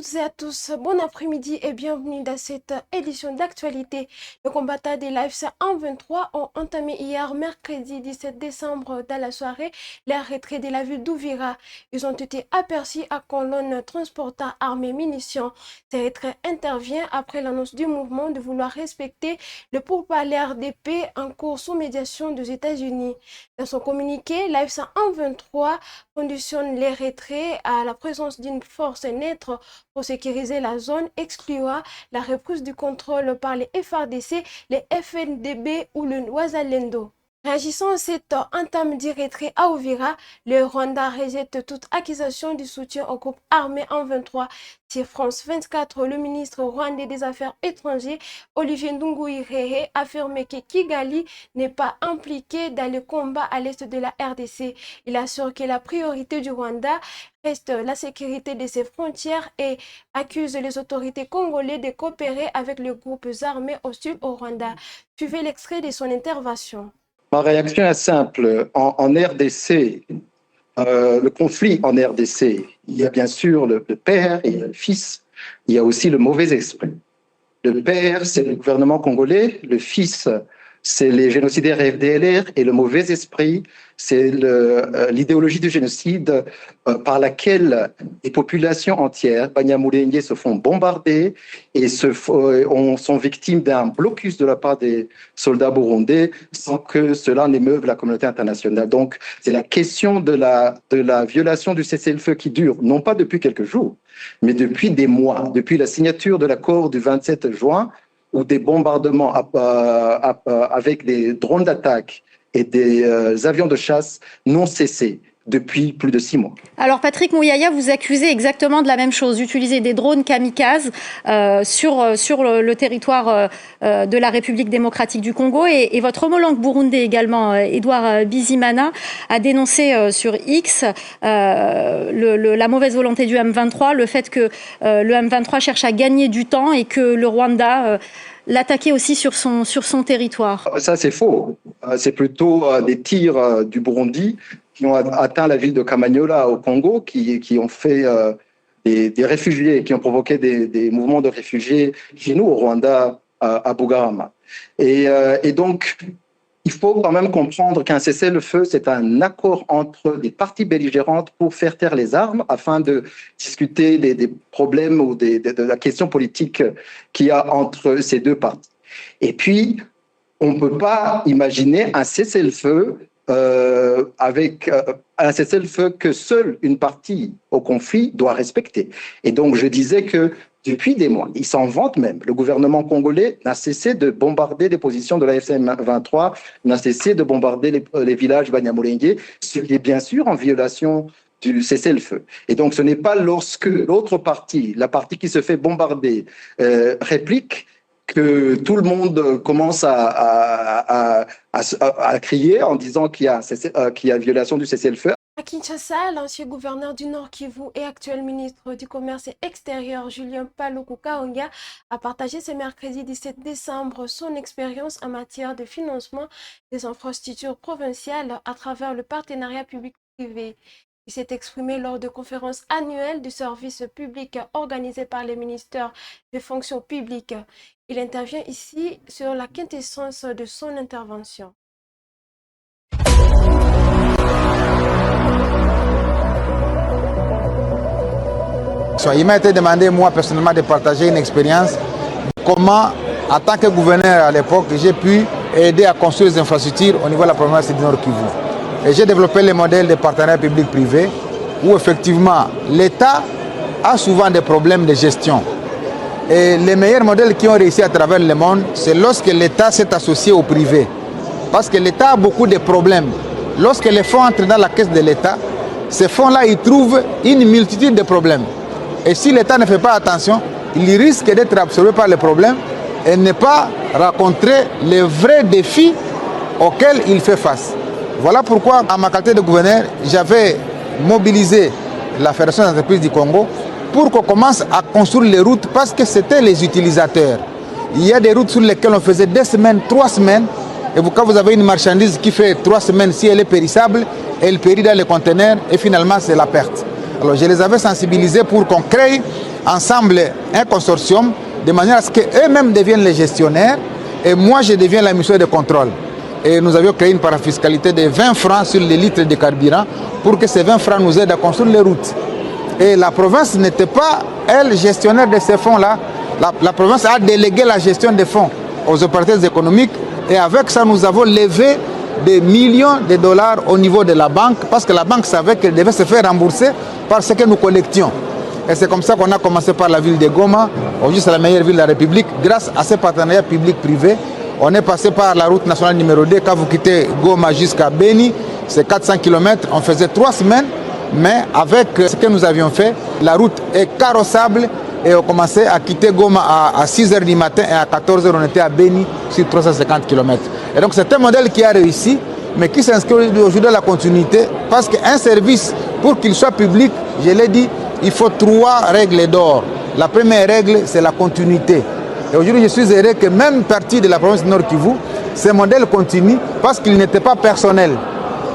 toutes et à tous, bon après-midi et bienvenue dans cette édition d'actualité. Les combattants de l'AFC 123 ont entamé hier, mercredi 17 décembre, dans la soirée, les retraits de la ville d'Ouvira. Ils ont été aperçus à colonne transportant armes et munitions. Ces retraits interviennent après l'annonce du mouvement de vouloir respecter le pourparlers de paix en cours sous médiation des États-Unis. Dans son communiqué, l'AFC 123 conditionne les retraits à la présence d'une force neutre pour sécuriser la zone, excluant la reprise du contrôle par les FARDC, les FNDB ou le Ouazalendo. Réagissant à cette entame du retrait à Ouvira, le Rwanda rejette toute accusation de soutien au groupe armé en 23. Sur France 24, le ministre rwandais des Affaires étrangères, Olivier Nduhungirehe, affirme que Kigali n'est pas impliqué dans le combat à l'est de la RDC. Il assure que la priorité du Rwanda reste la sécurité de ses frontières et accuse les autorités congolaises de coopérer avec les groupes armés hostiles au Rwanda. Suivez l'extrait de son intervention. Ma réaction est simple. En RDC, le conflit en RDC, il y a bien sûr le père et le fils, il y a aussi le mauvais esprit. Le père, c'est le gouvernement congolais, le fils, c'est les génocidaires FDLR, et le mauvais esprit, c'est l'idéologie du génocide par laquelle les populations entières, Banyamulenge, se font bombarder et sont victimes d'un blocus de la part des soldats burundais sans que cela n'émeuve la communauté internationale. Donc, c'est la question de la violation du cessez-le-feu qui dure, non pas depuis quelques jours, mais depuis des mois, depuis la signature de l'accord du 27 juin, où des bombardements avec des drones d'attaque et des avions de chasse n'ont cessé depuis plus de 6 mois. Alors Patrick Mouyaya, vous accusez exactement de la même chose, d'utiliser des drones kamikazes sur le territoire de la République démocratique du Congo, et votre homologue burundais également, Edouard Bizimana, a dénoncé sur X la mauvaise volonté du M23, le fait que le M23 cherche à gagner du temps et que le Rwanda l'attaquait aussi sur son territoire. Ça, c'est faux. C'est plutôt des tirs du Burundi qui ont atteint la ville de Kamanyola au Congo, qui ont fait des réfugiés, qui ont provoqué des mouvements de réfugiés chez nous au Rwanda, à Bugarama. Et donc, il faut quand même comprendre qu'un cessez-le-feu, c'est un accord entre des parties belligérantes pour faire taire les armes afin de discuter des problèmes ou de la question politique qu'il y a entre ces deux parties. Et puis, on ne peut pas imaginer un cessez-le-feu avec un cessez-le-feu que seule une partie au conflit doit respecter. Et donc, je disais que depuis des mois, ils s'en vantent même. Le gouvernement congolais n'a cessé de bombarder les positions de la FCM23, n'a cessé de bombarder les villages Banyamulenge, ce qui est bien sûr en violation du cessez-le-feu. Et donc, ce n'est pas lorsque l'autre partie, la partie qui se fait bombarder, réplique, que tout le monde commence à crier en disant qu'il y a violation du cessez-le-feu. À Kinshasa, l'ancien gouverneur du Nord Kivu et actuel ministre du Commerce extérieur Julien Paluku Kahongya a partagé ce mercredi 17 décembre son expérience en matière de financement des infrastructures provinciales à travers le partenariat public-privé. Il s'est exprimé lors de conférences annuelles du service public organisées par les ministères des fonctions publiques. Il intervient ici sur la quintessence de son intervention. Il m'a été demandé, moi, personnellement, de partager une expérience de comment, en tant que gouverneur à l'époque, j'ai pu aider à construire les infrastructures au niveau de la province du Nord Kivu. Et j'ai développé le modèle de partenariat public-privé où, effectivement, l'État a souvent des problèmes de gestion. Et les meilleurs modèles qui ont réussi à travers le monde, c'est lorsque l'État s'est associé au privé. Parce que l'État a beaucoup de problèmes. Lorsque les fonds entrent dans la caisse de l'État, ces fonds-là, ils trouvent une multitude de problèmes. Et si l'État ne fait pas attention, il risque d'être absorbé par les problèmes et ne pas rencontrer les vrais défis auxquels il fait face. Voilà pourquoi, en ma qualité de gouverneur, j'avais mobilisé la Fédération des entreprises du Congo pour qu'on commence à construire les routes parce que c'était les utilisateurs. Il y a des routes sur lesquelles on faisait 2 semaines, 3 semaines. Et quand vous avez une marchandise qui fait 3 semaines, si elle est périssable, elle périt dans les conteneurs et finalement c'est la perte. Alors je les avais sensibilisés pour qu'on crée ensemble un consortium de manière à ce qu'eux-mêmes deviennent les gestionnaires et moi je deviens la mission de contrôle. Et nous avions créé une parafiscalité de 20 francs sur les litres de carburant pour que ces 20 francs nous aident à construire les routes. Et la province n'était pas, elle, gestionnaire de ces fonds-là. La province a délégué la gestion des fonds aux opérateurs économiques et avec ça, nous avons levé des millions de dollars au niveau de la banque parce que la banque savait qu'elle devait se faire rembourser par ce que nous collections. Et c'est comme ça qu'on a commencé par la ville de Goma. Aujourd'hui, c'est la meilleure ville de la République. Grâce à ces partenariats publics-privés, on est passé par la route nationale numéro 2. Quand vous quittez Goma jusqu'à Beni, c'est 400 km. On faisait 3 semaines. Mais avec ce que nous avions fait, la route est carrossable et on commençait à quitter Goma à 6 h du matin et à 14 h on était à Beni sur 350 km. Et donc c'est un modèle qui a réussi, mais qui s'inscrit aujourd'hui dans la continuité parce qu'un service, pour qu'il soit public, je l'ai dit, il faut 3 règles d'or. La première règle, c'est la continuité. Et aujourd'hui, je suis heureux que même partie de la province du Nord Kivu, ce modèle continue parce qu'il n'était pas personnel.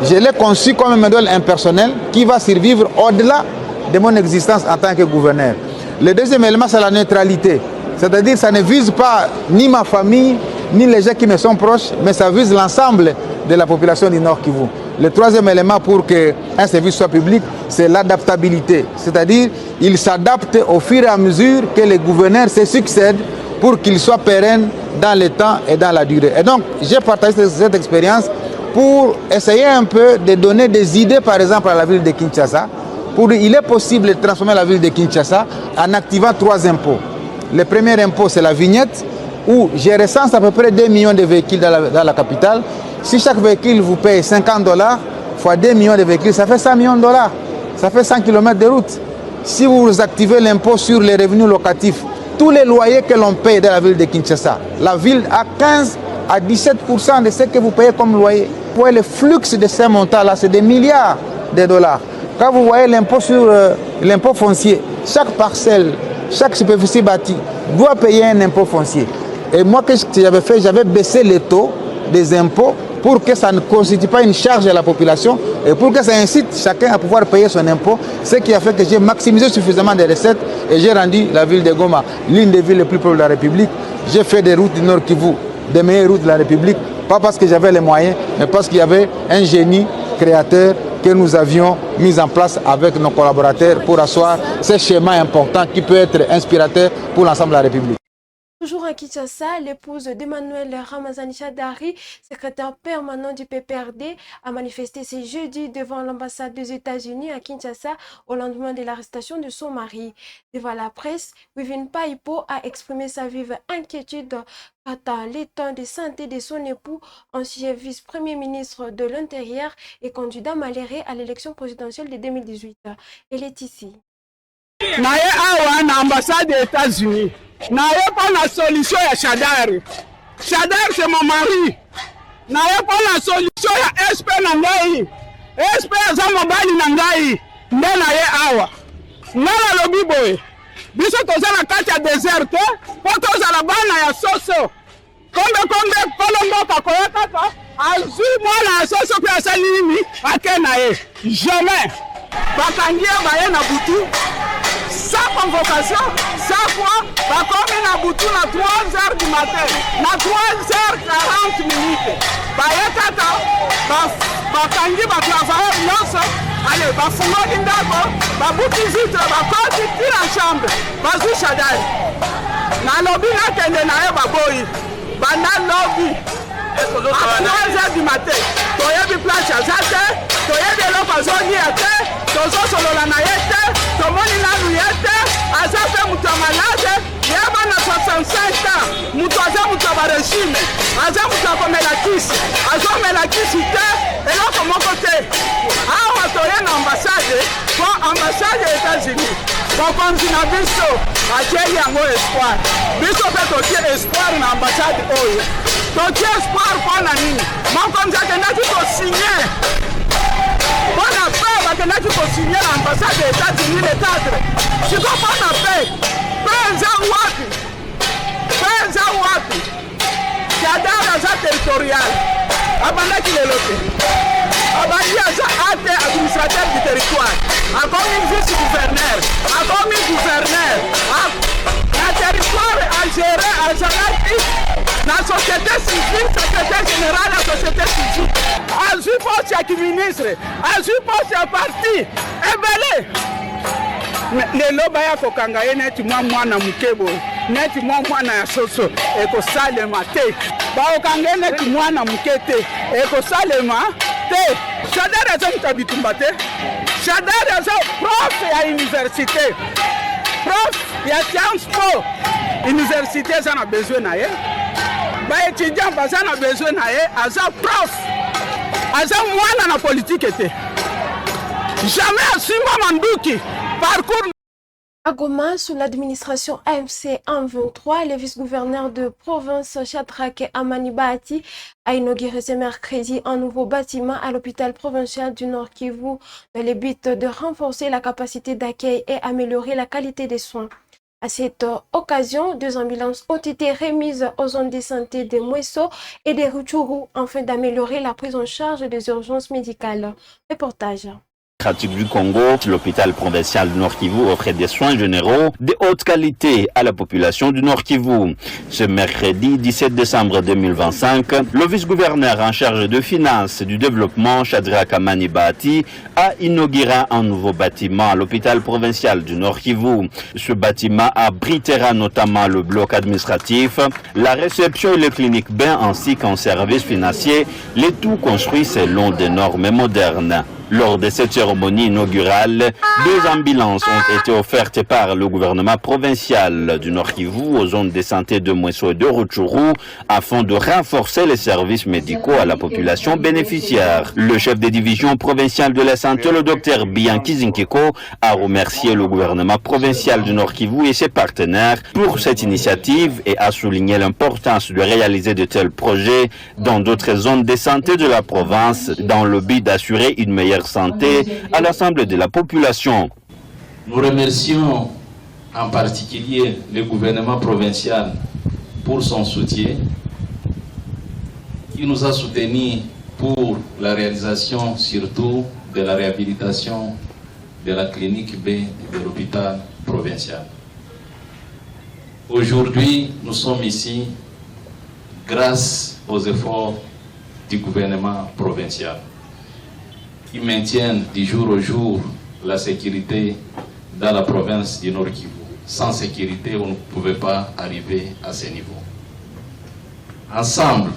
Je l'ai conçu comme un modèle impersonnel qui va survivre au-delà de mon existence en tant que gouverneur. Le deuxième élément, c'est la neutralité. C'est-à-dire que ça ne vise pas ni ma famille, ni les gens qui me sont proches, mais ça vise l'ensemble de la population du Nord Kivu. Le troisième élément pour qu'un service soit public, c'est l'adaptabilité. C'est-à-dire qu'il s'adapte au fur et à mesure que les gouverneurs se succèdent pour qu'il soit pérenne dans le temps et dans la durée. Et donc, j'ai partagé cette expérience pour essayer un peu de donner des idées, par exemple, à la ville de Kinshasa. Il est possible de transformer la ville de Kinshasa en activant 3 impôts. Le premier impôt, c'est la vignette, où je recense à peu près 2 millions de véhicules dans la capitale. Si chaque véhicule vous paye $50, fois 2 millions de véhicules, ça fait $100 millions. Ça fait 100 km de route. Si vous activez l'impôt sur les revenus locatifs, tous les loyers que l'on paye dans la ville de Kinshasa, la ville a 15 à 17% de ce que vous payez comme loyer. Vous voyez le flux de ces montants-là, c'est des milliards de dollars. Quand vous voyez l'impôt sur l'impôt foncier, chaque parcelle, chaque superficie bâtie doit payer un impôt foncier. Et moi, qu'est-ce que j'avais fait? J'avais baissé les taux des impôts pour que ça ne constitue pas une charge à la population et pour que ça incite chacun à pouvoir payer son impôt. Ce qui a fait que j'ai maximisé suffisamment de recettes et j'ai rendu la ville de Goma l'une des villes les plus pauvres de la République. J'ai fait des routes du Nord Kivu, des meilleures routes de la République, pas parce que j'avais les moyens, mais parce qu'il y avait un génie créateur que nous avions mis en place avec nos collaborateurs pour asseoir ce schéma important qui peut être inspirateur pour l'ensemble de la République. Toujours à Kinshasa, l'épouse d'Emmanuel Ramazani Shadari, secrétaire permanent du PPRD, a manifesté ce jeudi devant l'ambassade des États-Unis à Kinshasa au lendemain de l'arrestation de son mari. Devant la presse, Wivin Paipo a exprimé sa vive inquiétude quant à l'état de santé de son époux, ancien vice-premier ministre de l'Intérieur et candidat malheureux à l'élection présidentielle de 2018. Elle est ici. Ambassade des États-Unis. N'ayez pas la solution à Shadari. Shadari, c'est mon mari. N'ayez pas la solution à SP Nangai. SP Zamobali Nangai. N'ayez awa. Nala lobi boy. Biso toza la kati ya désert. Poto za la bana ya soso. Kombe kolombo kakoya kaka. Azui mwana ya soso pe asalini akenaye. Jamais. Bakangia baye na butu. Sans convocation, sans fois, va comme na boutou na 3 h du matin, na 3 h 40 minutes. Bayekata, bakangi travailleurs nyonso, allez, bafunga ndako, babuki vitre, bakoti tira chambre, bazu Shadari. Na lobby na kende na ye baboyi, banda lobby. À 3 h du matin, toyebi place ya zate, toyebi eloko azongi ate, tozosolola na ye te, tomoni nanu ye te, aza mpe moto ya malade, ye bana 65 ans, moto aza moto ya barégime, aza moto ya komela kisi, azomela kisi te, eloko moko te. Awa toye na ambassade, po ambassade ya États-Unis, bokonzi na biso atieli yango espoir, biso mpe totie espoir na ambassade oyo. Totie espoir mpona nini? Mokonzi akendaki kosinye mpona pe, bakendaki kosinye na ambassade ya États-Unis le 4. Siko mpona pe eza wapi? Pe eza wapi? Shadari aza territorial, abandaki lelo te. abandi aza acte administrateur du territoire, akomi vice-gouverneur, akomi gouverneur, na territoire agéré azalaki na société civile, secrétaire général de la société civile, azwi poste ya kiministre, azwi poste ya parti ebele. Lelo baya kokanga ye neti mwana mukebo, neti mwana ya soso ekosalema te. Baokanga neti mwana mukete ekosalema te. Shadari aza mutabitumba te. Shadari aza prof ya université, prof ya Sciences Po. Université aza na besoin na ye, ba étudiant baza na besoin na ye, aza prof, aza mwana na politique te. Jamais asimba manduki. Parcours. À Goma, sous l'administration AFC 123, le vice-gouverneur de province Shadrack Amani Bahati a inauguré ce mercredi un nouveau bâtiment à l'hôpital provincial du Nord Kivu dans le but de renforcer la capacité d'accueil et améliorer la qualité des soins. À cette occasion, 2 ambulances ont été remises aux zones de santé de Mweso et de Rutshuru afin d'améliorer la prise en charge des urgences médicales. Reportage. Du Congo, l'hôpital provincial du Nord Kivu offre des soins généraux de haute qualité à la population du Nord Kivu. Ce mercredi 17 décembre 2025, le vice-gouverneur en charge de finances et du développement, Shadrack Amani Bahati, a inauguré un nouveau bâtiment à l'hôpital provincial du Nord Kivu. Ce bâtiment abritera notamment le bloc administratif, la réception et les cliniques bains ainsi qu'un service financier, le tout construit selon des normes modernes. Lors de cette cérémonie inaugurale, 2 ambulances ont été offertes par le gouvernement provincial du Nord Kivu aux zones de santé de Mweso et de Rutshuru afin de renforcer les services médicaux à la population bénéficiaire. Le chef de division provinciale de la santé, le docteur Bianchi Zinkeko, a remercié le gouvernement provincial du Nord Kivu et ses partenaires pour cette initiative et a souligné l'importance de réaliser de tels projets dans d'autres zones de santé de la province dans le but d'assurer une meilleure santé à l'ensemble de la population. Nous remercions en particulier le gouvernement provincial pour son soutien, qui nous a soutenus pour la réalisation surtout de la réhabilitation de la clinique B de l'hôpital provincial. Aujourd'hui, nous sommes ici grâce aux efforts du gouvernement provincial, qui maintiennent du jour au jour la sécurité dans la province du Nord Kivu. Sans sécurité, on ne pouvait pas arriver à ce niveau. Ensemble,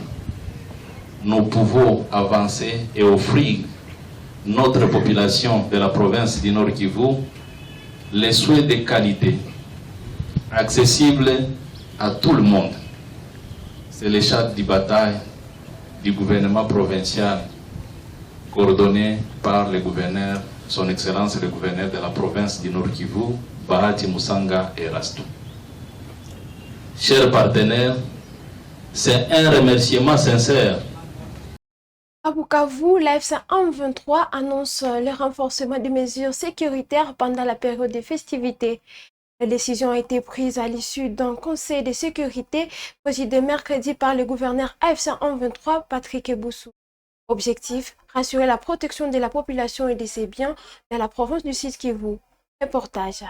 nous pouvons avancer et offrir notre population de la province du Nord Kivu les soins de qualité, accessibles à tout le monde. C'est le chef de bataille du gouvernement provincial coordonné par le gouverneur, son Excellence le gouverneur de la province du Nord Kivu, Bahati Musanga Erasto. Chers partenaires, c'est un remerciement sincère. À Bukavu, l'AFC 123 annonce le renforcement des mesures sécuritaires pendant la période des festivités. La décision a été prise à l'issue d'un conseil de sécurité présidé mercredi par le gouverneur AFC 123, Patrick Boussou. Objectif, rassurer la protection de la population et de ses biens dans la province du Sud Kivu. Reportage.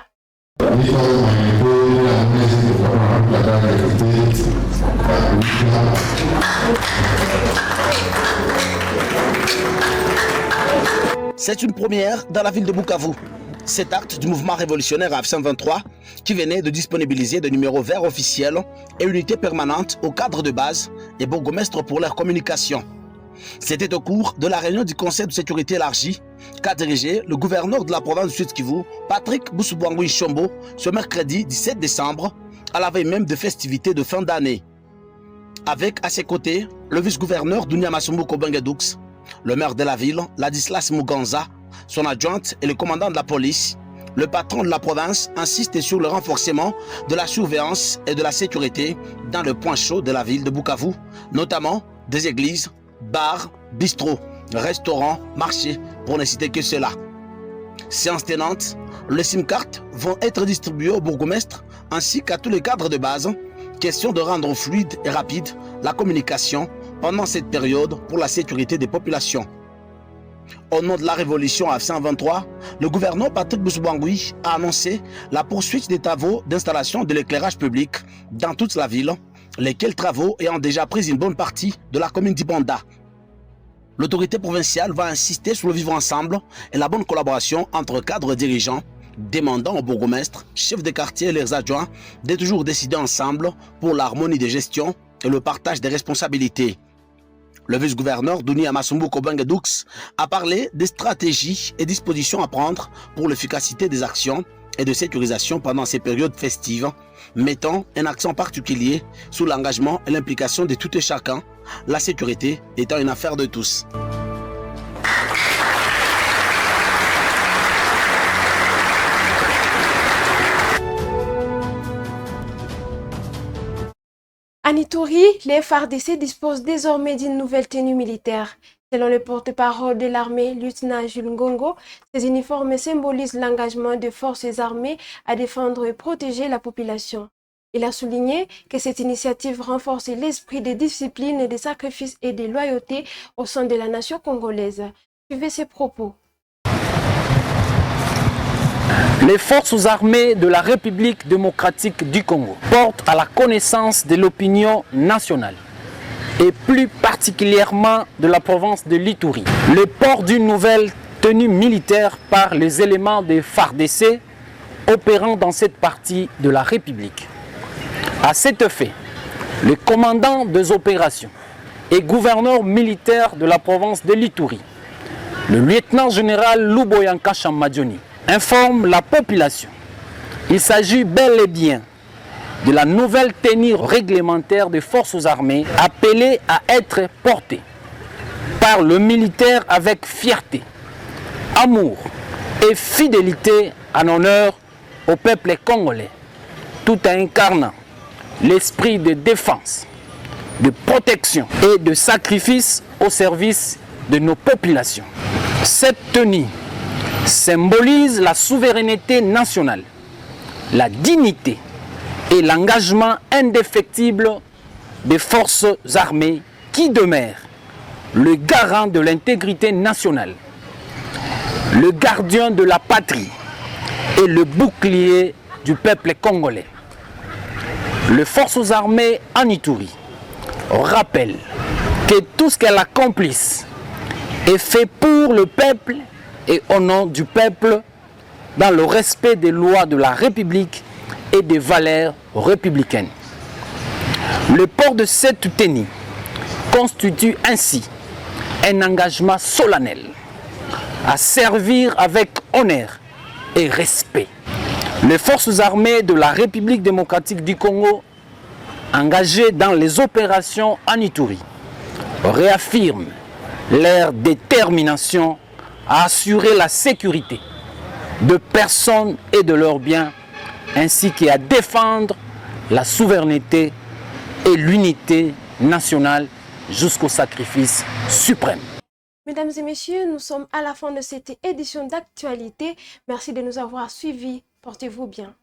C'est une première dans la ville de Bukavu. Cet acte du mouvement révolutionnaire AFC 123 qui venait de disponibiliser des numéros verts officiels et unités permanentes au cadre de base et bourgmestres pour leur communication. C'était au cours de la réunion du Conseil de sécurité élargi qu'a dirigé le gouverneur de la province du Sud Kivu, Patrick Boussou Chombo, ce mercredi 17 décembre, à la veille même de festivités de fin d'année. Avec à ses côtés le vice-gouverneur Dunia Masumbu Kobengedoux, le maire de la ville, Ladislas Muganza, son adjointe et le commandant de la police, le patron de la province insiste sur le renforcement de la surveillance et de la sécurité dans le point chaud de la ville de Bukavu, notamment des églises, bars, bistrots, restaurants, marchés, pour ne citer que cela. Séance tenante, les SIM-cartes vont être distribuées aux bourgmestres ainsi qu'à tous les cadres de base, question de rendre fluide et rapide la communication pendant cette période pour la sécurité des populations. Au nom de la révolution AF123, le gouverneur Patrick Boussoubangoui a annoncé la poursuite des travaux d'installation de l'éclairage public dans toute la ville, lesquels travaux ayant déjà pris une bonne partie de la commune d'Ibanda. L'autorité provinciale va insister sur le vivre ensemble et la bonne collaboration entre cadres dirigeants, demandant au bourgmestre, chefs de quartier et leurs adjoints de toujours décider ensemble pour l'harmonie de gestion et le partage des responsabilités. Le vice-gouverneur Douni Amasumbu Kobengedoux a parlé des stratégies et dispositions à prendre pour l'efficacité des actions et de sécurisation pendant ces périodes festives, mettant un accent particulier sur l'engagement et l'implication de tout et chacun, la sécurité étant une affaire de tous. À Ituri, les FARDC disposent désormais d'une nouvelle tenue militaire. Selon le porte-parole de l'armée, lieutenant Jules Ngongo, ces uniformes symbolisent l'engagement des forces armées à défendre et protéger la population. Il a souligné que cette initiative renforce l'esprit de discipline, de sacrifice et de loyauté au sein de la nation congolaise. Suivez ses propos. Les forces armées de la République démocratique du Congo portent à la connaissance de l'opinion nationale et plus particulièrement de la province de l'Ituri le port d'une nouvelle tenue militaire par les éléments des FARDC opérant dans cette partie de la République. À cet effet, le commandant des opérations et gouverneur militaire de la province de l'Ituri, le lieutenant-général Luboyanka Chamadjoni, informe la population. Il s'agit bel et bien de la nouvelle tenue réglementaire des forces armées appelée à être portée par le militaire avec fierté, amour et fidélité en honneur au peuple congolais, tout en incarnant l'esprit de défense, de protection et de sacrifice au service de nos populations. Cette tenue symbolise la souveraineté nationale, la dignité et l'engagement indéfectible des forces armées qui demeurent le garant de l'intégrité nationale, le gardien de la patrie et le bouclier du peuple congolais. Les forces armées en Ituri rappellent que tout ce qu'elles accomplissent est fait pour le peuple et au nom du peuple, dans le respect des lois de la République et des valeurs républicaines. Le port de cette tenue constitue ainsi un engagement solennel à servir avec honneur et respect. Les forces armées de la République démocratique du Congo, engagées dans les opérations en Ituri, réaffirment leur détermination à assurer la sécurité de personnes et de leurs biens, ainsi qu'à défendre la souveraineté et l'unité nationale jusqu'au sacrifice suprême. Mesdames et messieurs, nous sommes à la fin de cette édition d'actualité. Merci de nous avoir suivis. Portez-vous bien.